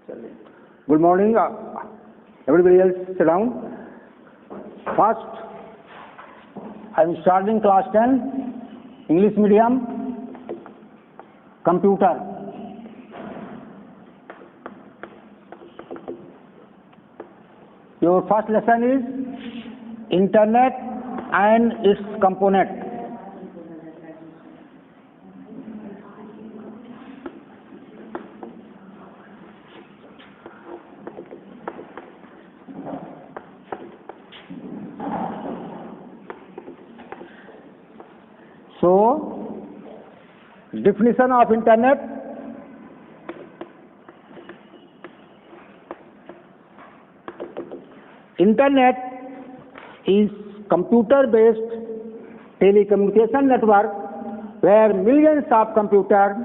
Good morning. Everybody else sit down. First, I am starting class 10, English medium, computer. Your first lesson is Internet and its component. So, definition of Internet. Internet is computer-based telecommunication network where millions of computers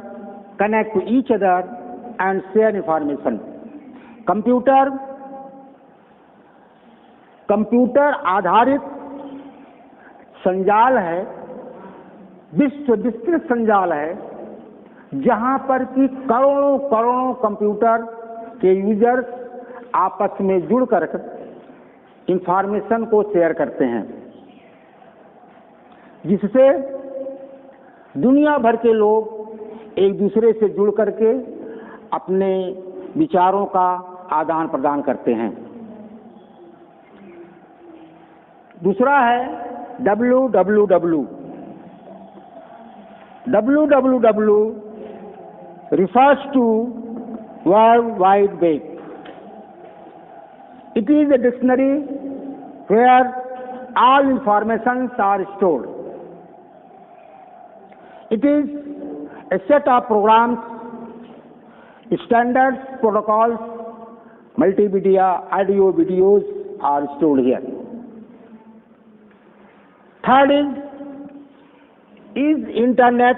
connect to each other and share information. Computer आधारित संजाल है, विश्व विस्तृत संजाल है, जहां पर कि करोड़ों करोड़ों कंप्यूटर के यूजर्स आपस में जुड़कर इंफॉर्मेशन को शेयर करते हैं, जिससे दुनिया भर के लोग एक दूसरे से जुड़ करके अपने विचारों का आदान प्रदान करते हैं। दूसरा है www. www refers to World Wide Web. It is a dictionary where all informations are stored. It is a set of programs, standards, protocols, multimedia, audio, videos are stored here. Third is Internet.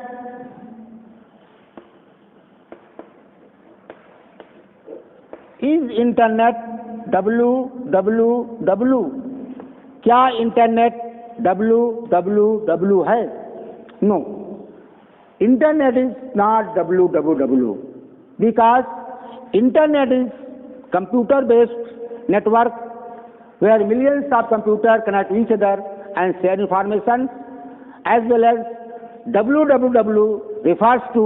Is Internet www? क्या internet www है? No. Internet is not www because Internet is computer-based network where millions of computers connect to each other and share information, as well as www refers to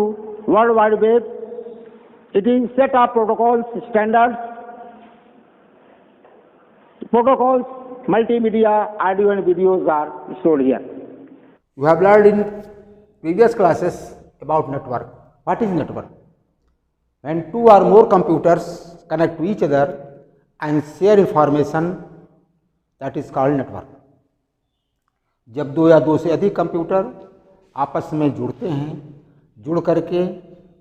World Wide Web. It is set of protocols, standards, multimedia, audio and videos are stored here. You have learned in previous classes about network. What is network? When two or more computers connect to each other and share information, that is called network. जब दो या दो से अधिक computer आपस में जुड़ते हैं, जुड़ करके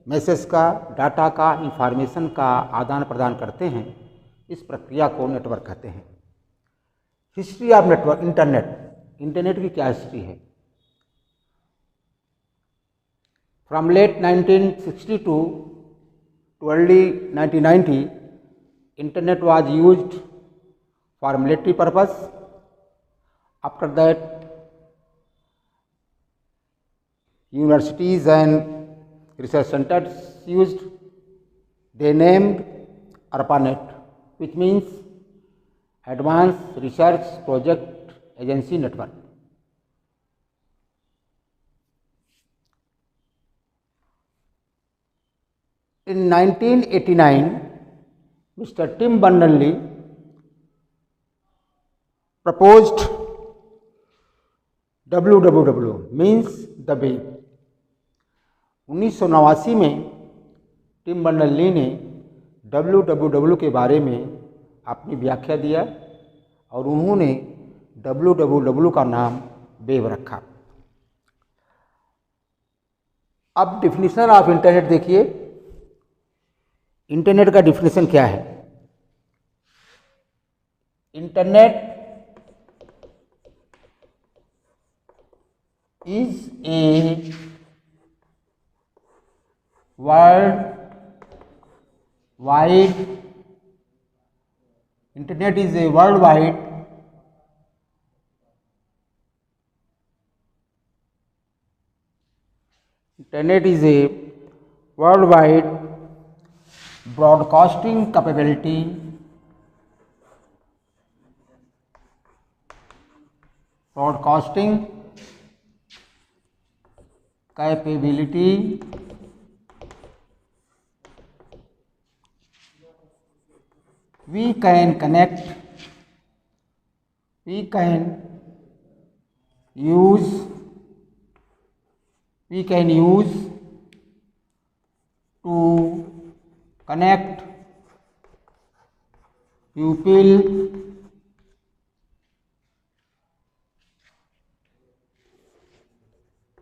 मैसेज का, डाटा का, इंफॉर्मेशन का आदान प्रदान करते हैं, इस प्रक्रिया को नेटवर्क कहते हैं। हिस्ट्री ऑफ नेटवर्क, इंटरनेट की क्या हिस्ट्री है? From late 1962 to early 1990, internet was used for military purpose. After that, universities and research centers used. They named ARPANET, which means Advanced Research Project Agency Network. In 1989, Mr. Tim Berners-Lee proposed www, means the web. 1989 में Tim Berners-Lee ने www के बारे में अपनी व्याख्या दिया और उन्होंने www का नाम वेब रखा। अब डिफिनीशन ऑफ इंटरनेट देखिए। इंटरनेट का डिफिनीशन क्या है? Internet is a world wide, internet is a world wide Internet is a worldwide broadcasting capability we can connect, we can use to connect pupil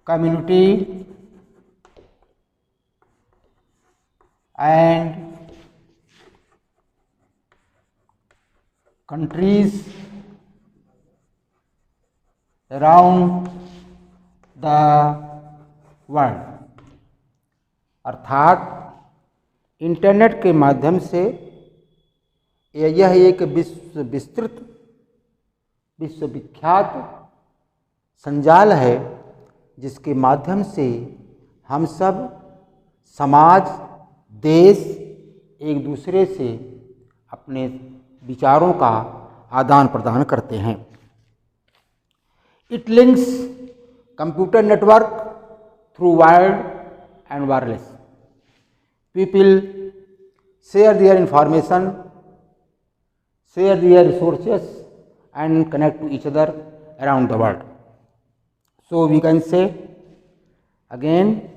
community and countries around the world. अर्थात internet के माध्यम से यह एक विस्तृत विश्वविख्यात संजाल है जिसके माध्यम से हम सब समाज देश एक दूसरे से अपने विचारों का आदान प्रदान करते हैं। It links computer network through wired and wireless. People share their information, share their resources and connect to each other around the world. So we can say again,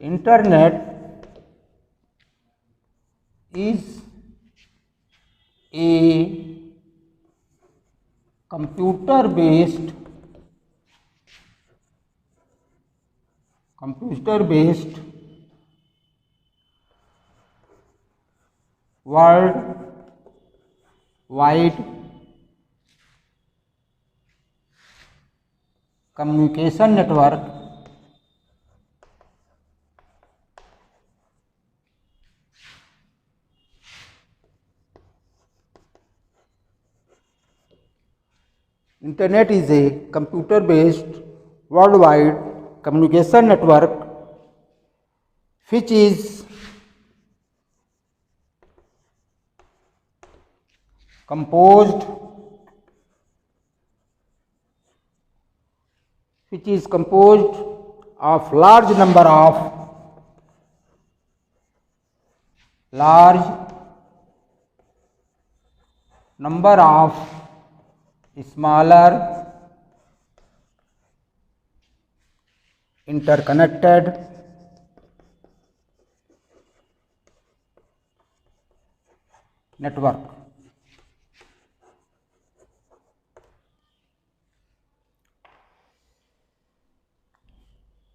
internet is a computer based world wide communication network Internet is a computer-based worldwide communication network which is composed of large number of smaller interconnected network।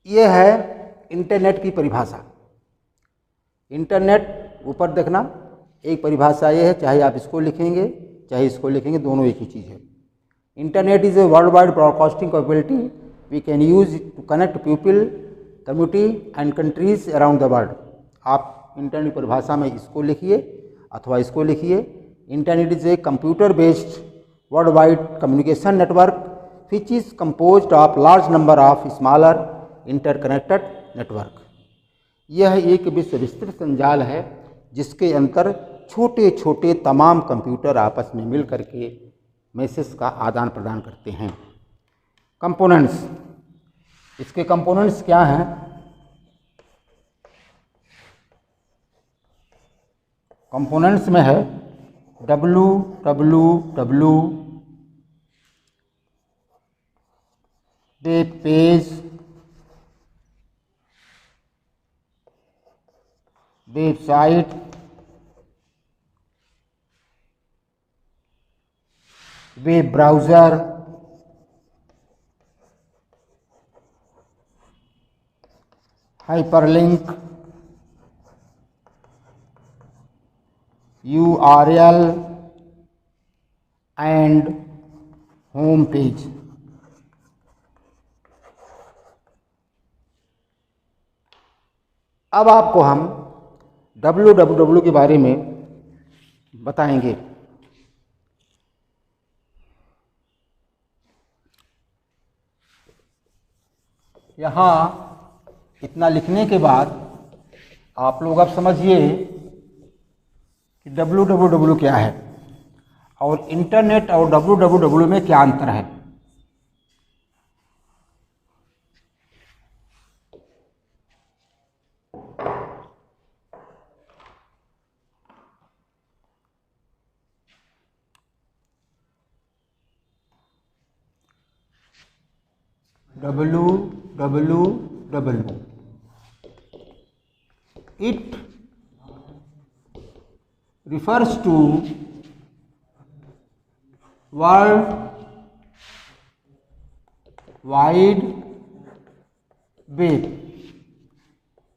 यह है internet की परिभाषा। Internet ऊपर देखना, एक परिभाषा ये है, चाहे आप इसको लिखेंगे चाहे इसको लिखेंगे, दोनों एक ही चीज़ है। Internet is a world wide broadcasting capability we can use to connect people community and countries around the world. आप इंटरनेट परिभाषा में इसको लिखिए अथवा इसको लिखिए। Internet is a computer based world wide communication network which is composed of large number of smaller interconnected network. यह एक विश्व विस्तृत संजाल है जिसके अंतर छोटे छोटे तमाम कंप्यूटर आपस में मिल करके मैसेज का आदान प्रदान करते हैं। कंपोनेंट्स, इसके कंपोनेंट्स क्या हैं? कंपोनेंट्स में है www web page, website, web browser, hyperlink, URL and home page. अब आपको हम www के बारे में बताएंगे। यहाँ इतना लिखने के बाद आप लोग अब समझिए कि www क्या है और इंटरनेट और www में क्या अंतर है। www, it refers to World Wide Web.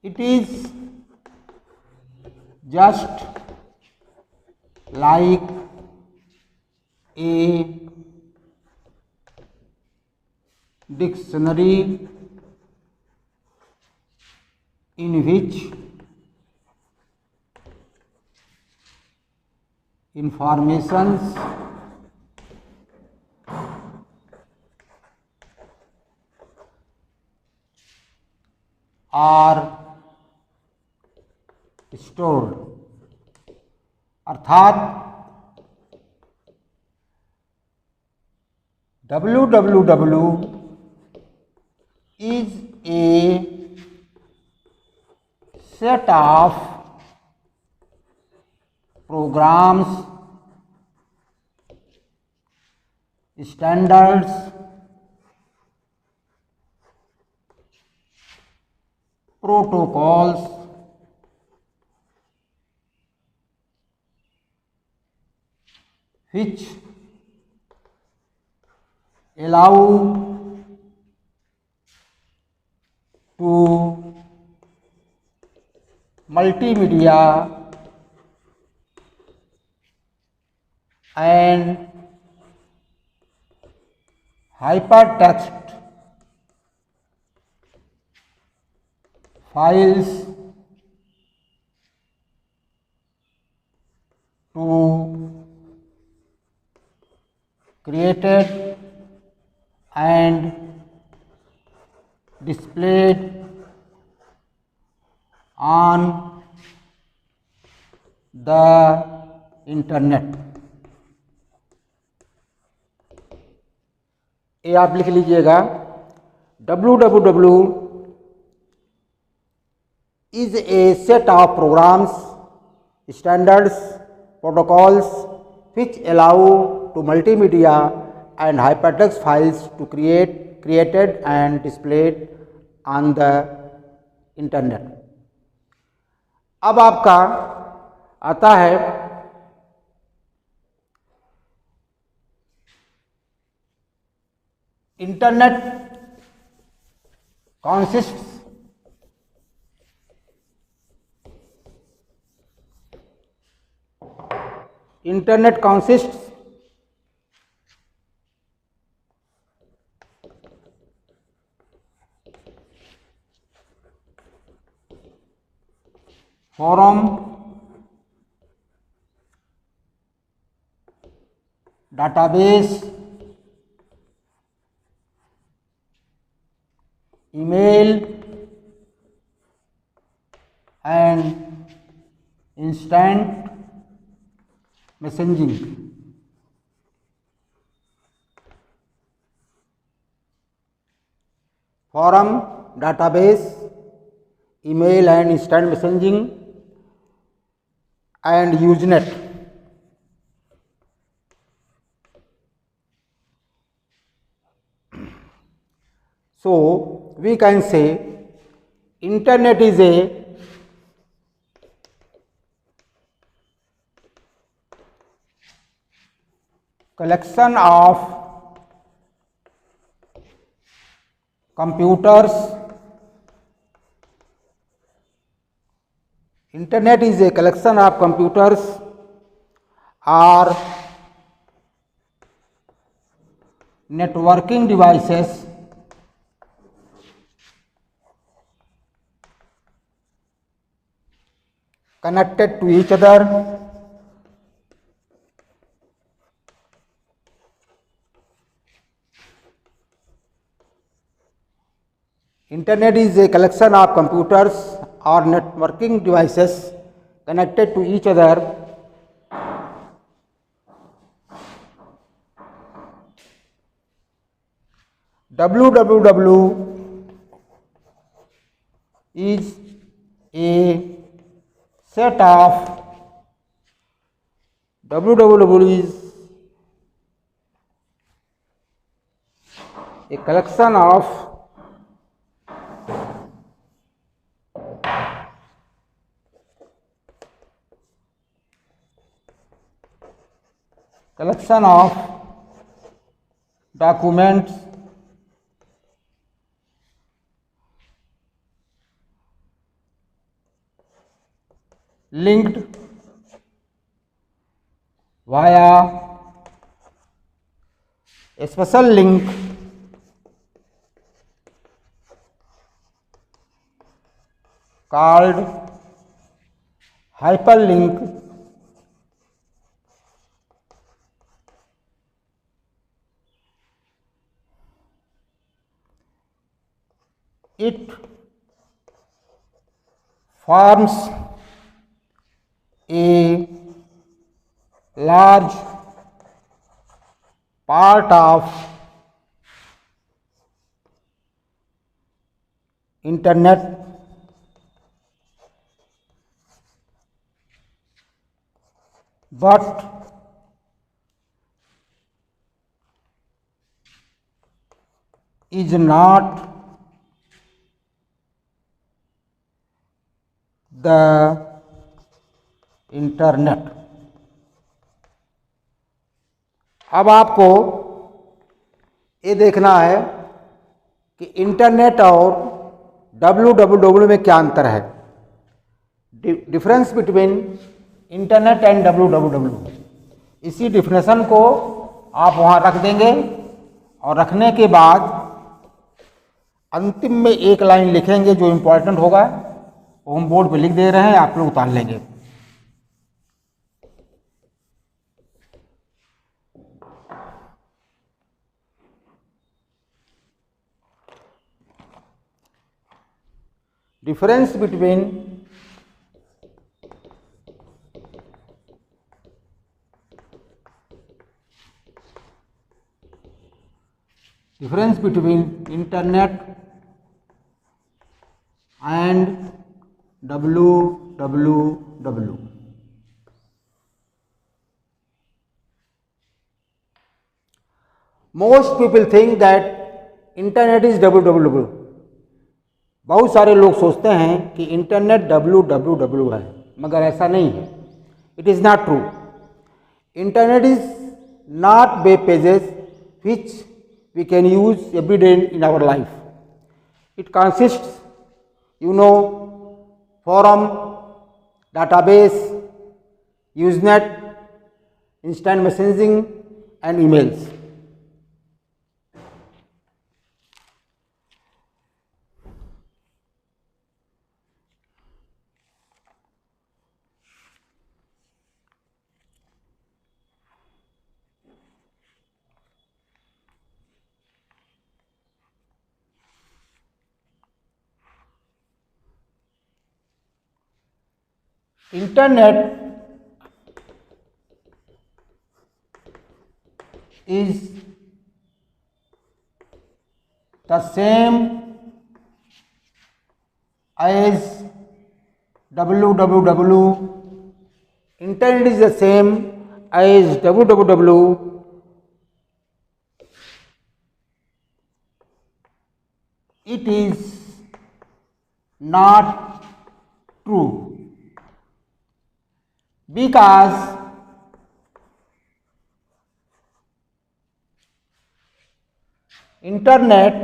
It is just like a dictionary in which informations are stored। अर्थात www is a set of programs, standards, protocols, which allow to multimedia and hypertext files to created and displayed on the internet। ये आप लिख लीजिएगा, www is a set of programs, standards, protocols which allow to multimedia and hypertext files to created and displayed on the internet। अब आपका आता है internet consists forum, database, email and instant messaging। forum, database, email and instant messaging and Usenet। So we can say internet is a collection of computers। Internet is a collection of computers or networking devices connected to each other Internet is a collection of computers or networking devices connected to each other www is a set of www is a collection of documents linked via a special link called hyperlink. It forms a large part of internet but is not the internet. अब आपको ये देखना है कि internet और www में क्या अंतर है। Difference between internet and www, इसी डिफिनेशन को आप वहाँ रख देंगे और रखने के बाद अंतिम में एक लाइन लिखेंगे जो इम्पोर्टेंट होगा, वो हम बोर्ड पे लिख दे रहे हैं, आप लोग उतार लेंगे। Difference between internet and www। Most people think that internet is www। बहुत सारे लोग सोचते हैं कि इंटरनेट www है, मगर ऐसा नहीं है। It is not true. Internet is not web pages which we can use every day in our life. It consists forum, database, Usenet, instant messaging and emails. Internet is the same as www. Internet is the same as www. It is not true, because internet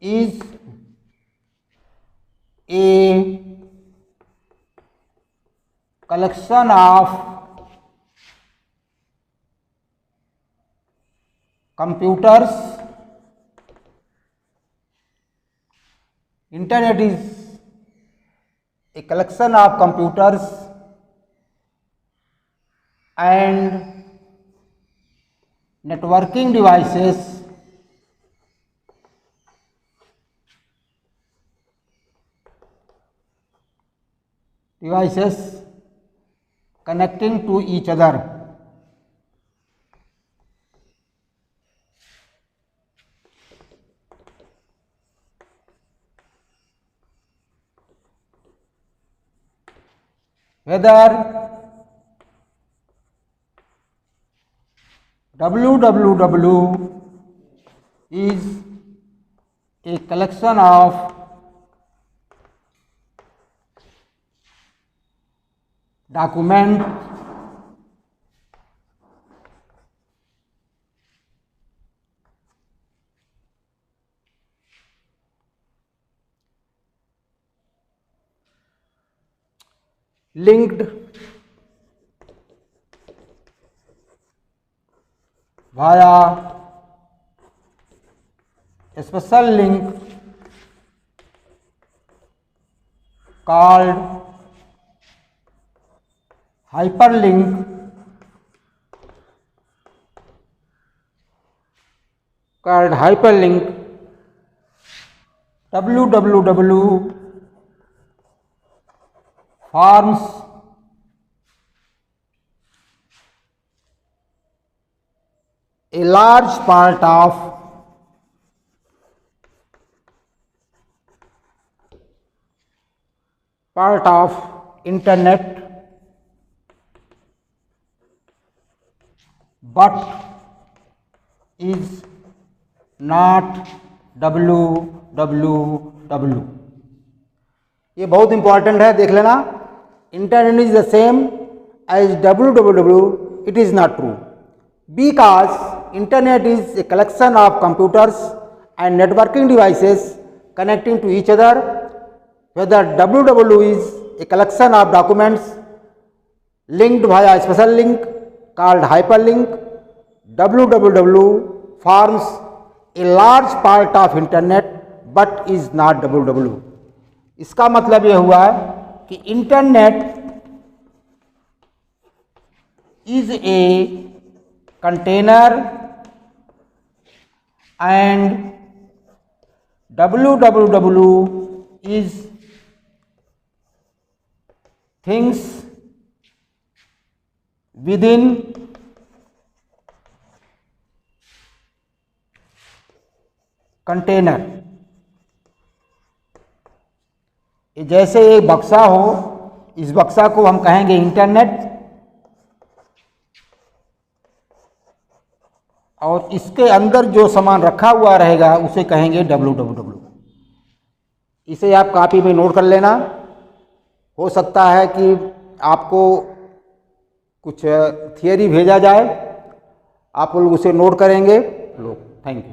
is a collection of computers. Internet is a collection of computers and networking devices devices connecting to each other. Whether www is a collection of documents linked via a special link called hyperlink www forms a large part of internet, but is not www. ये बहुत important है, देख लेना. Internet is the same as www. It is not true because internet is a collection of computers and networking devices connecting to each other. Whether www is a collection of documents linked via a special link called hyperlink, www forms a large part of internet but is not www. इसका मतलब यह हुआ कि internet is a container and www is things within container. जैसे एक बक्सा हो, इस बक्सा को हम कहेंगे इंटरनेट और इसके अंदर जो सामान रखा हुआ रहेगा उसे कहेंगे www. इसे आप कॉपी में नोट कर लेना. हो सकता है कि आपको कुछ थियरी भेजा जाए, आप लोग उसे नोट करेंगे. लोग थैंक यू.